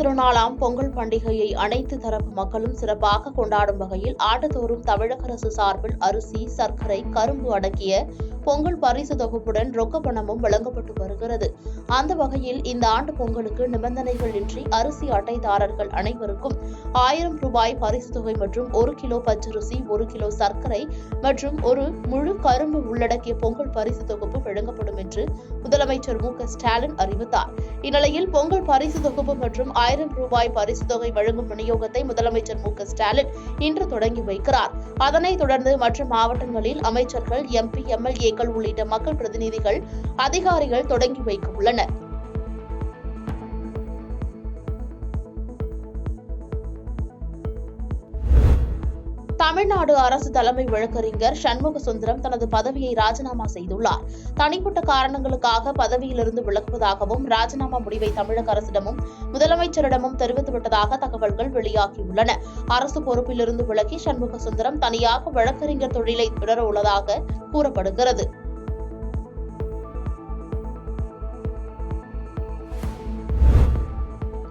திருநாளாம் பொங்கல் பண்டிகையை அனைத்து தரப்பு மக்களும் சிறப்பாக கொண்டாடும் வகையில் ஆண்டுதோறும் தமிழக அரசு சார்பில் அரிசி, சர்க்கரை, கரும்பு அடங்கிய பொங்கல் பரிசு தொகுப்புடன் ரொக்க பணமும் வழங்கப்பட்டு வருகிறது. அந்த வகையில் இந்த ஆண்டு பொங்கலுக்கு நிபந்தனைகள் இன்றி அரிசி அட்டைதாரர்கள் அனைவருக்கும் 1000 ரூபாய் பரிசு தொகை மற்றும் 1 கிலோ பச்சரிசி, 1 கிலோ சர்க்கரை மற்றும் ஒரு முழு கரும்பு உள்ளடக்கிய பொங்கல் பரிசு தொகுப்பு வழங்கப்படும் என்று முதலமைச்சர் மு.க.ஸ்டாலின் அறிவித்தார். இந்நிலையில் பொங்கல் பரிசு தொகுப்பு மற்றும் 1000 ரூபாய் பரிசு தொகை வழங்கும் விநியோகத்தை முதலமைச்சர் மு.க.ஸ்டாலின் இன்று தொடங்கி வைக்கிறார். அதனைத் தொடர்ந்து மற்ற மாவட்டங்களில் அமைச்சர்கள், எம்பி, எம்எல்ஏக்கள் உள்ளிட்ட மக்கள் பிரதிநிதிகள், அதிகாரிகள் தொடங்கி வைக்க உள்ளனர். தமிழ்நாடு அரசு தலைமை வழக்கறிஞர் சண்முக சுந்தரம் தனது பதவியை ராஜினாமா செய்துள்ளார். தனிப்பட்ட காரணங்களுக்காக பதவியிலிருந்து விலகுவதாகவும் ராஜினாமா முடிவை தமிழக அரசிடமும் முதலமைச்சரிடமும் தெரிவித்துவிட்டதாக தகவல்கள் வெளியாகியுள்ளன. அரசு பொறுப்பிலிருந்து விலகி சண்முக சுந்தரம் தனியாக வழக்கறிஞர் தொழிலை தொடர உள்ளதாக கூறப்படுகிறது.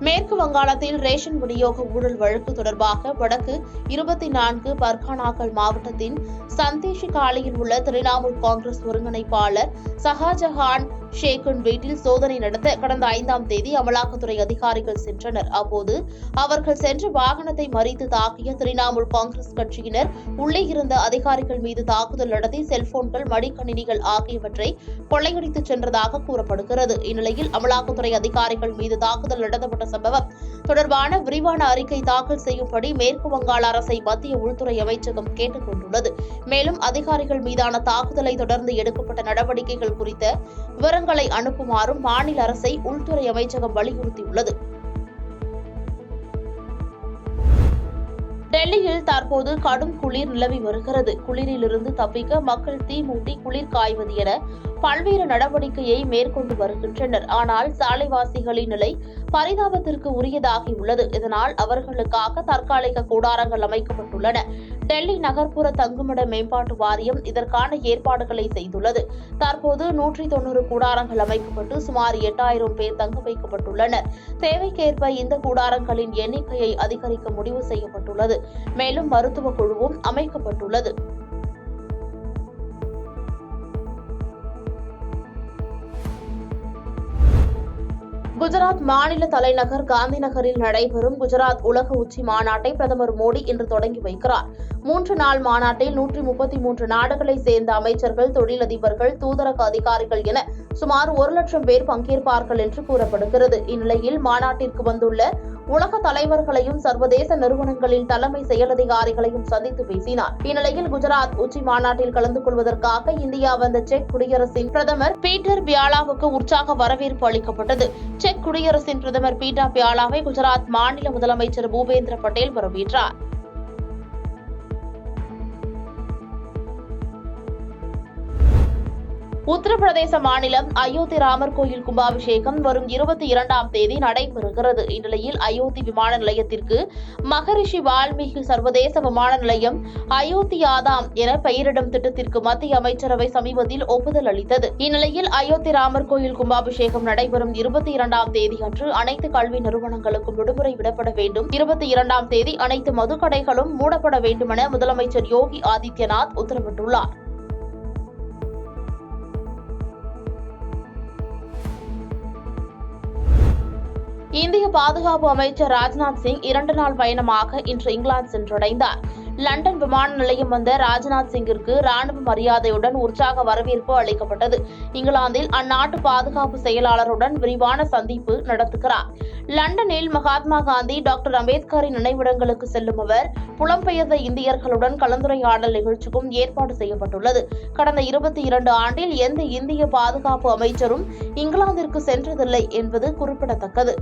மேற்கு வங்காளத்தில் ரேஷன் விநியோக ஊழல் வழக்கு தொடர்பாக வடக்கு 24 பர்கானாக்கள் மாவட்டத்தின் சந்தேஷி காலையில் உள்ள திரிணாமுல் காங்கிரஸ் ஒருங்கிணைப்பாளர் ஷஹாஜஹான் ஷேக்கின் வீட்டில் சோதனை நடத்த கடந்த 5ஆம் தேதி அமலாக்கத்துறை அதிகாரிகள் சென்றனர். அப்போது அவர்கள் சென்ற வாகனத்தை மறித்து தாக்கிய திரிணாமுல் காங்கிரஸ் கட்சியினர் உள்ளே இருந்த அதிகாரிகள் மீது தாக்குதல் நடத்தி செல்போன்கள், மடிக்கணினிகள் ஆகியவற்றை கொள்ளையடித்து சென்றதாக கூறப்படுகிறது. இந்நிலையில் அமலாக்கத்துறை அதிகாரிகள் மீது தாக்குதல் நடத்தப்பட்ட சம்பவம் தொடர்பான விரிவான அறிக்கை தாக்கல் செய்யும்படி மேற்கு வங்காள அரசை மத்திய உள்துறை அமைச்சகம் கேட்டுக் கொண்டுள்ளது. மேலும் அதிகாரிகள் மீதான தாக்குதலை தொடர்ந்து எடுக்கப்பட்ட நடவடிக்கைகள் குறித்த விவரங்களை அனுப்புமாறும் மாநில அரசை உள்துறை அமைச்சகம் வலியுறுத்தியுள்ளது. டெல்லியில் தற்போது கடும் குளிர் நிலவி வருகிறது. குளிரிலிருந்து தப்பிக்க மக்கள் தீ மூட்டி குளிர் காய்வது என பல்வேறு நடவடிக்கையை மேற்கொண்டு வருகின்றனர். ஆனால் சாலைவாசிகளின் நிலை பரிதாபத்திற்கு உரியதாகியுள்ளது. இதனால் அவர்களுக்காக தற்காலிக கூடாரங்கள் அமைக்கப்பட்டுள்ளன. டெல்லி நகர்ப்புற தங்குமிட மேம்பாட்டு வாரியம் இதற்கான ஏற்பாடுகளை செய்துள்ளது. தற்போது 190 கூடாரங்கள் அமைக்கப்பட்டு சுமார் 8000 பேர் தங்க வைக்கப்பட்டுள்ளனர். தேவைக்கேற்ப இந்த கூடாரங்களின் எண்ணிக்கையை அதிகரிக்க முடிவு செய்யப்பட்டுள்ளது. மேலும் மருத்துவ குழுவும் அமைக்கப்பட்டுள்ளது. குஜராத் மாநில தலைநகர் காந்தி நகரில் நடைபெறும் குஜராத் உலக உச்சி மாநாட்டை பிரதமர் மோடி இன்று தொடங்கி வைக்கிறார். 3 நாள் மாநாட்டில் 133 நாடுகளைச் சேர்ந்த அமைச்சர்கள், தொழிலதிபர்கள், தூதரக அதிகாரிகள் என சுமார் 1 லட்சம் பேர் பங்கேற்பார்கள் என்று கூறப்படுகிறது. இந்நிலையில் மாநாட்டிற்கு வந்துள்ள உலக தலைவர்களையும் சர்வதேச நிறுவனங்களின் தலைமை செயலதிகாரிகளையும் சந்தித்து பேசினார். இந்நிலையில் குஜராத் உச்சி மாநாட்டில் கலந்து கொள்வதற்காக இந்தியா வந்த செக் குடியரசின் பிரதமர் பீட்டர் பியாலாவுக்கு உற்சாக வரவேற்பு அளிக்கப்பட்டது. செக் குடியரசின் பிரதமர் பீட்டர் பியாலாவை குஜராத் மாநில முதலமைச்சர் பூபேந்திர பட்டேல் வரவேற்றார். உத்தரப்பிரதேச மாநிலம் அயோத்தி ராமர் கோயில் கும்பாபிஷேகம் வரும் 22ஆம் தேதி நடைபெறுகிறது. இந்நிலையில் அயோத்தி விமான நிலையத்திற்கு மகரிஷி வால்மீகி சர்வதேச விமான நிலையம் அயோத்தியாதாம் என பெயரிடும் திட்டத்திற்கு மத்திய அமைச்சரவை சமீபத்தில் ஒப்புதல் அளித்தது. இந்நிலையில் அயோத்தி ராமர் கோயில் கும்பாபிஷேகம் நடைபெறும் 22ஆம் தேதி அன்று அனைத்து கல்வி நிறுவனங்களுக்கும் விடுமுறை விடப்பட வேண்டும். 22ஆம் தேதி அனைத்து மதுக்கடைகளும் மூடப்பட வேண்டுமென முதலமைச்சர் யோகி ஆதித்யநாத் உத்தரவிட்டுள்ளார். இந்திய பாதுகாப்பு அமைச்சர் ராஜ்நாத் சிங் 2 நாள் பயணமாக இன்று இங்கிலாந்து சென்றடைந்தார். லண்டன் விமான நிலையம் வந்த ராஜ்நாத் சிங்கிற்கு ராணுவ மரியாதையுடன் உற்சாக வரவேற்பு அளிக்கப்பட்டது. இங்கிலாந்தில் அந்நாட்டு பாதுகாப்பு செயலாளருடன் விரிவான சந்திப்பு நடத்துகிறார். லண்டனில் மகாத்மா காந்தி, டாக்டர் அம்பேத்கரின் நினைவிடங்களுக்கு செல்லும் அவர் புலம்பெயர்ந்த இந்தியர்களுடன் கலந்துரையாடல் நிகழ்ச்சிக்கும் ஏற்பாடு செய்யப்பட்டுள்ளது. கடந்த 22 ஆண்டில் எந்த இந்திய பாதுகாப்பு அமைச்சரும் இங்கிலாந்திற்கு சென்றதில்லை என்பது குறிப்பிடத்தக்கது.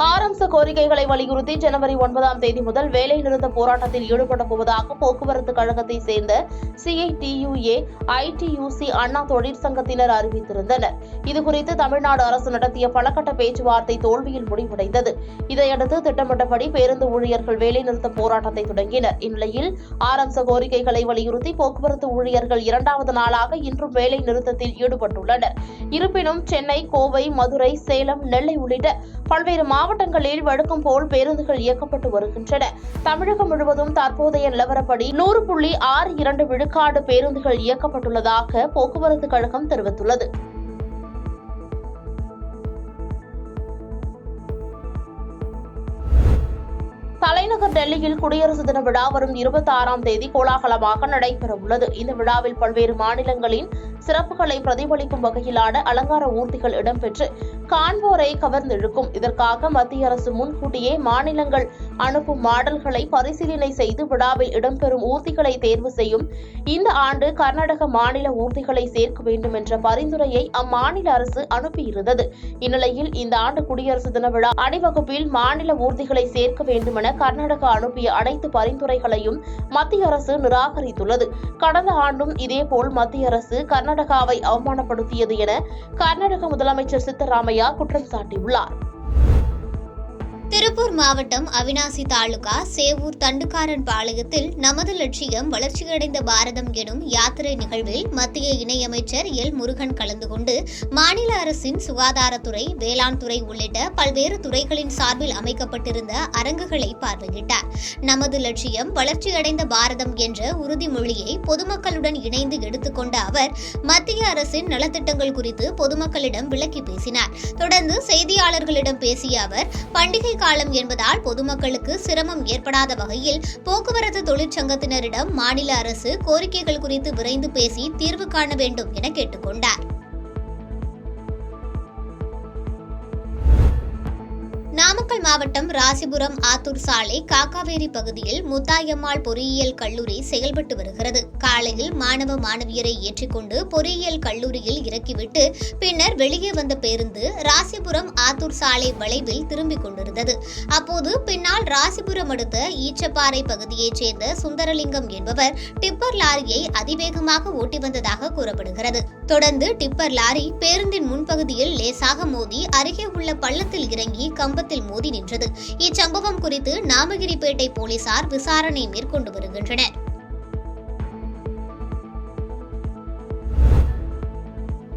ஆரம்ப கோரிக்கைகளை வலியுறுத்தி ஜனவரி 9ஆம் தேதி முதல் வேலைநிறுத்த போராட்டத்தில் ஈடுபடப் போவதாக போக்குவரத்து கழகத்தை சேர்ந்த CITUA, ITUC அண்ணா தொழிற்சங்கத்தினர் அறிவித்திருந்தனர். இதுகுறித்து தமிழ்நாடு அரசு நடத்திய பலகட்ட பேச்சுவார்த்தை தோல்வியில் முடிவடைந்தது. இதையடுத்து திட்டமிட்டபடி பேருந்து ஊழியர்கள் வேலைநிறுத்த போராட்டத்தை தொடங்கினர். இந்நிலையில் ஆரம்ப கோரிக்கைகளை வலியுறுத்தி போக்குவரத்து ஊழியர்கள் 2வது நாளாக இன்றும் வேலை நிறுத்தத்தில் ஈடுபட்டுள்ளனர். இருப்பினும் சென்னை, கோவை, மதுரை, சேலம், நெல்லை உள்ளிட்ட பல்வேறு மாவட்டங்களில் வழக்கம் போல் பேருந்துகள் இயக்கப்பட்டு வருகின்றன. தமிழகம் முழுவதும் தற்போதைய நிலவரப்படி 100.62 விழுக்காடு பேருந்துகள் இயக்கப்பட்டுள்ளதாக போக்குவரத்து கழகம் தெரிவித்துள்ளது. தலைநகர் டெல்லியில் குடியரசு தின விழா வரும் 26ஆம் தேதி கோலாகலமாக நடைபெறவுள்ளது. இந்த விழாவில் பல்வேறு மாநிலங்களின் சிறப்புகளை பிரதிபலிக்கும் வகையிலான அலங்கார ஊர்திகள் இடம்பெற்று காண்போரை கவர்ந்திழுக்கும். இதற்காக மத்திய அரசு முன்கூட்டியே மாநிலங்கள் அனுப்பும் மாடல்களை பரிசீலனை செய்து விழாவில் இடம்பெறும் ஊர்திகளை தேர்வு செய்யும். இந்த ஆண்டு கர்நாடக மாநில ஊர்திகளை சேர்க்க வேண்டும் என்ற பரிந்துரையை அம்மாநில அரசு அனுப்பியிருந்தது. இந்நிலையில் இந்த ஆண்டு குடியரசு தின விழா அணிவகுப்பில் மாநில ஊர்திகளை சேர்க்க வேண்டுமென கர்நாடகா அனுப்பிய அனைத்து பரிந்துரைகளையும் மத்திய அரசு நிராகரித்துள்ளது. கடந்த ஆண்டும் இதேபோல் மத்திய அரசு கர்நாடகாவை அவமானப்படுத்தியது என கர்நாடக முதலமைச்சர் சித்தராமையா குற்றம் சாட்டியுள்ளார். திருப்பூர் மாவட்டம் அவிநாசி தாலுகா சேவூர் தண்டுக்காரன் பாளையத்தில் நமது லட்சியம் வளர்ச்சியடைந்த பாரதம் எனும் யாத்திரை நிகழ்வில் மத்திய இணையமைச்சர் எல் முருகன் கலந்து கொண்டு மாநில அரசின் சுகாதாரத்துறை, வேளாண் துறை உள்ளிட்ட பல்வேறு துறைகளின் சார்பில் அமைக்கப்பட்டிருந்த அரங்குகளை பார்வையிட்டார். நமது லட்சியம் வளர்ச்சியடைந்த பாரதம் என்ற உறுதிமொழியை பொதுமக்களுடன் இணைந்து எடுத்துக்கொண்ட அவர் மத்திய அரசின் நலத்திட்டங்கள் குறித்து பொதுமக்களிடம் விளக்கி பேசினார். தொடர்ந்து செய்தியாளர்களிடம் பேசிய அவர், பண்டிகை காலம் என்பதால் பொதுமக்களுக்கு சிரமம் ஏற்படாத வகையில் போக்குவரத்து தொழிற்சங்கத்தினரிடம் மாநில அரசு கோரிக்கைகள் குறித்து விரைந்து பேசி தீர்வு காண வேண்டும் என கேட்டுக்கொண்டார். நாமக்கல் மாவட்டம் ராசிபுரம் ஆத்தூர் சாலை காக்காவேரி பகுதியில் முத்தாயம்மாள் பொறியியல் கல்லூரி செயல்பட்டு வருகிறது. காலையில் மாணவ மாணவியரை ஏற்றிக்கொண்டு பொறியியல் கல்லூரியில் இறக்கிவிட்டு பின்னர் வெளியே வந்த பேருந்து ராசிபுரம் ஆத்தூர் சாலை வளைவில் திரும்பிக் கொண்டிருந்தது. அப்போது பின்னால் ராசிபுரம் அடுத்த ஈச்சப்பாறை பகுதியைச் சேர்ந்த சுந்தரலிங்கம் என்பவர் டிப்பர் லாரியை அதிவேகமாக ஓட்டி வந்ததாக கூறப்படுகிறது. தொடர்ந்து டிப்பர் லாரி பேருந்தின் முன்பகுதியில் லேசாக மோதி அருகே உள்ள பள்ளத்தில் இறங்கி கம்பத்தில் மோதி நின்றது. இச்சம்பவம் குறித்து நாமகிரிப்பேட்டை போலீசார் விசாரணை மேற்கொண்டு வருகின்றனர்.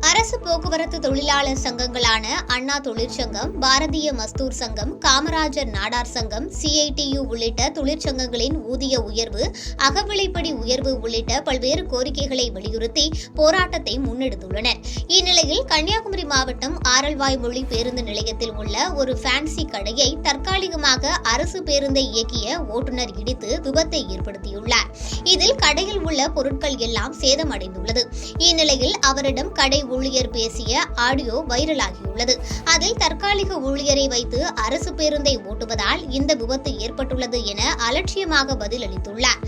அரசு போக்குவரத்து தொழிலாளர் சங்கங்களான அண்ணா தொழிற்சங்கம், பாரதிய மஸ்தூர் சங்கம், காமராஜர் நாடார் சங்கம், CITU உள்ளிட்ட தொழிற்சங்கங்களின் ஊதிய உயர்வு, அகவிலைப்படி உயர்வு உள்ளிட்ட பல்வேறு கோரிக்கைகளை வலியுறுத்தி போராட்டத்தை முன்னெடுத்துள்ளனர். இந்நிலையில் கன்னியாகுமரி மாவட்டம் ஆரல்வாய்மொழி பேருந்து நிலையத்தில் உள்ள ஒரு ஃபேன்சி கடையை தற்காலிகமாக அரசு பேருந்தை இயக்கிய ஓட்டுநர் இடித்து விபத்தை ஏற்படுத்தியுள்ளார். இதில் கடையில் உள்ள பொருட்கள் எல்லாம் சேதமடைந்துள்ளது. இந்நிலையில் அவரிடம் கடை ஊழியர் பேசிய ஆடியோ வைரலாகியுள்ளது. அதில் தற்காலிக ஊழியரை வைத்து அரசு பேருந்தை ஓட்டுவதால் இந்த விபத்து ஏற்பட்டுள்ளது என அலட்சியமாக பதிலளித்துள்ளார்.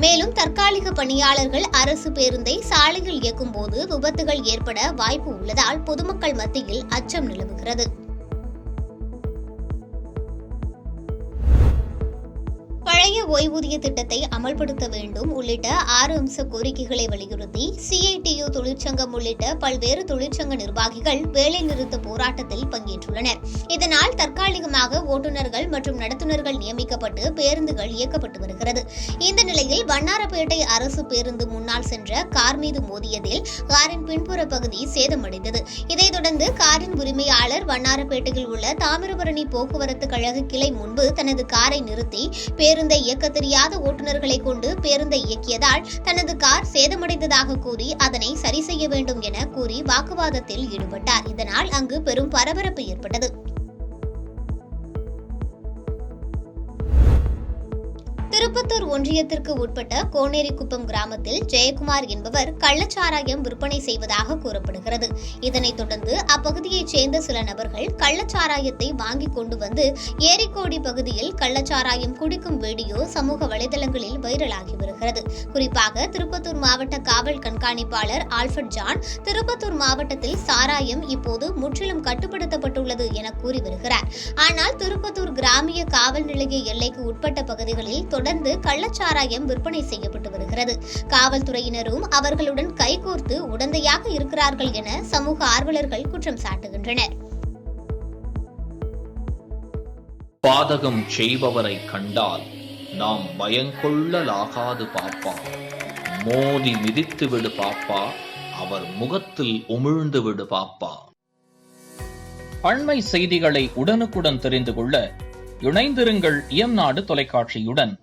மேலும் தற்காலிக பணியாளர்கள் அரசு பேருந்தை சாலையில் இயக்கும் போது விபத்துகள் ஏற்பட வாய்ப்பு உள்ளதால் பொதுமக்கள் மத்தியில் அச்சம் நிலவுகிறது. பழைய ஓய்வூதிய திட்டத்தை அமல்படுத்த வேண்டும் உள்ளிட்ட 6 அம்ச கோரிக்கைகளை வலியுறுத்தி CITU தொழிற்சங்கம் உள்ளிட்ட பல்வேறு தொழிற்சங்க நிர்வாகிகள் வேலைநிறுத்த போராட்டத்தில் பங்கேற்றுள்ளனர். இதனால் தற்காலிகமாக ஓட்டுநர்கள் மற்றும் நடத்துனர்கள் நியமிக்கப்பட்டு பேருந்துகள் இயக்கப்பட்டு வருகிறது. இந்த நிலையில் வண்ணாரப்பேட்டை அரசு பேருந்து முன்னால் சென்ற கார் மீது மோதியதில் காரின் பின்புற பகுதி சேதமடைந்தது. இதைத் தொடர்ந்து காரின் உரிமையாளர் வண்ணாரப்பேட்டையில் உள்ள தாமிரபரணி போக்குவரத்து கழக கிளை முன்பு தனது காரை நிறுத்தி பேருந்தை இயக்க தெரியாத ஓட்டுநர்களை கொண்டு பேருந்தை இயக்கியதால் தனது கார் சேதமடைந்ததாக கூறி அதனை சரி செய்ய வேண்டும் என கூறி வாக்குவாதத்தில் ஈடுபட்டார். இதனால் அங்கு பெரும் பரபரப்பு ஏற்பட்டது. திருப்பத்தூர் ஒன்றியத்திற்கு உட்பட்ட கோனேரிக்குப்பம் கிராமத்தில் ஜெயக்குமார் என்பவர் கள்ளச்சாராயம் விற்பனை செய்வதாக கூறப்படுகிறது. இதனைத் தொடர்ந்து அப்பகுதியைச் சேர்ந்த சில நபர்கள் கள்ளச்சாராயத்தை வாங்கிக் கொண்டு வந்து ஏரிக்கோடி பகுதியில் கள்ளச்சாராயம் குடிக்கும் வீடியோ சமூக வலைதளங்களில் வைரலாகி வருகிறது. குறிப்பாக திருப்பத்தூர் மாவட்ட காவல் கண்காணிப்பாளர் ஆல்பர்ட் ஜான் திருப்பத்தூர் மாவட்டத்தில் சாராயம் இப்போது முற்றிலும் கட்டுப்படுத்தப்பட்டுள்ளது என கூறி வருகிறார். ஆனால் திருப்பத்தூர் கிராமிய காவல் நிலைய எல்லைக்கு உட்பட்ட பகுதிகளில் தொடர்ந்து கள்ளச்சாராயம் விற்பனை செய்யப்பட்டு வருகிறது. காவல்துறையினரும் அவர்களுடன் கைகோர்த்து உடந்தையாக இருக்கிறார்கள் என சமூக ஆர்வலர்கள் குற்றம் சாட்டுகின்றனர். பாதகம் செய்பவரை கண்டால் நாம் பயங்கொள்ளலாகாது பாப்பா, மோதி மிதித்து விடு பாப்பா, அவர் முகத்தில் உமிழ்ந்து விடு பாப்பா. அண்மை செய்திகளை உடனுக்குடன் தெரிந்து கொள்ள இணைந்திருங்கள் இயம்நாடு தொலைக்காட்சியுடன்.